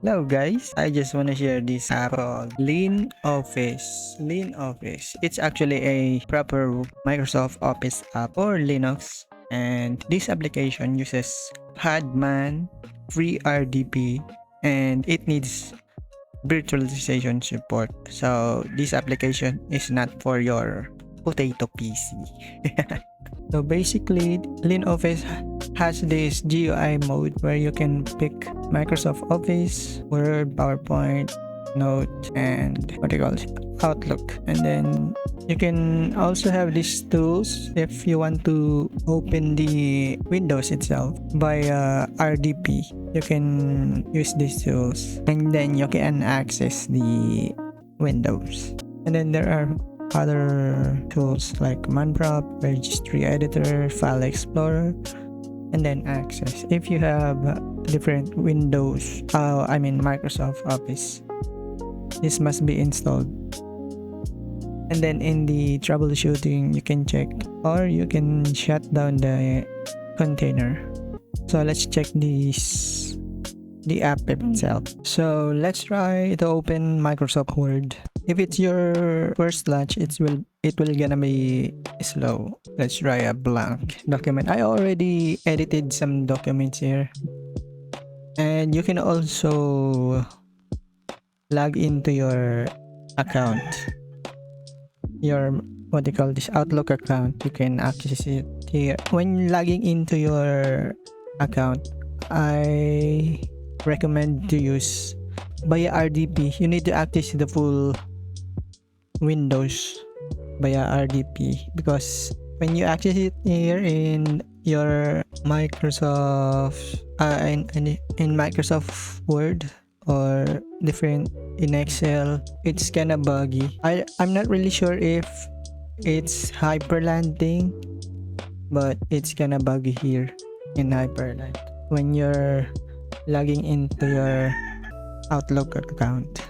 Hello guys, I just want to share this app called LinOffice. LinOffice. It's actually a proper Microsoft Office app for Linux, and this application uses Padman, free RDP, and it needs virtualization support. So this application is not for your potato PC. So basically, LinOffice has this GUI mode where you can pick Microsoft Office, Word, PowerPoint, Note, and what do you call it? Outlook. And then you can also have these tools if you want to open the Windows itself via RDP. You can use these tools and then you can access the Windows. And then there are other tools like Manprop, Registry Editor, File Explorer, and then Access. If you have different Windows, Microsoft Office, this must be installed. And then in the troubleshooting, you can check or you can shut down the container. So let's check the app itself. So let's try to open Microsoft Word. If it's your first launch, it will gonna be slow. Let's try a blank document. I already edited some documents here, and you can also log into your account, your what they call this Outlook account. You can access it here. When logging into your account, I recommend to use via RDP. You need to access the full Windows via RDP, because when you access it here in your Microsoft in Microsoft Word or different in Excel, it's kinda buggy. I'm not really sure if it's hyperlanding, but it's kinda buggy here in Hyperland when you're logging into your Outlook account.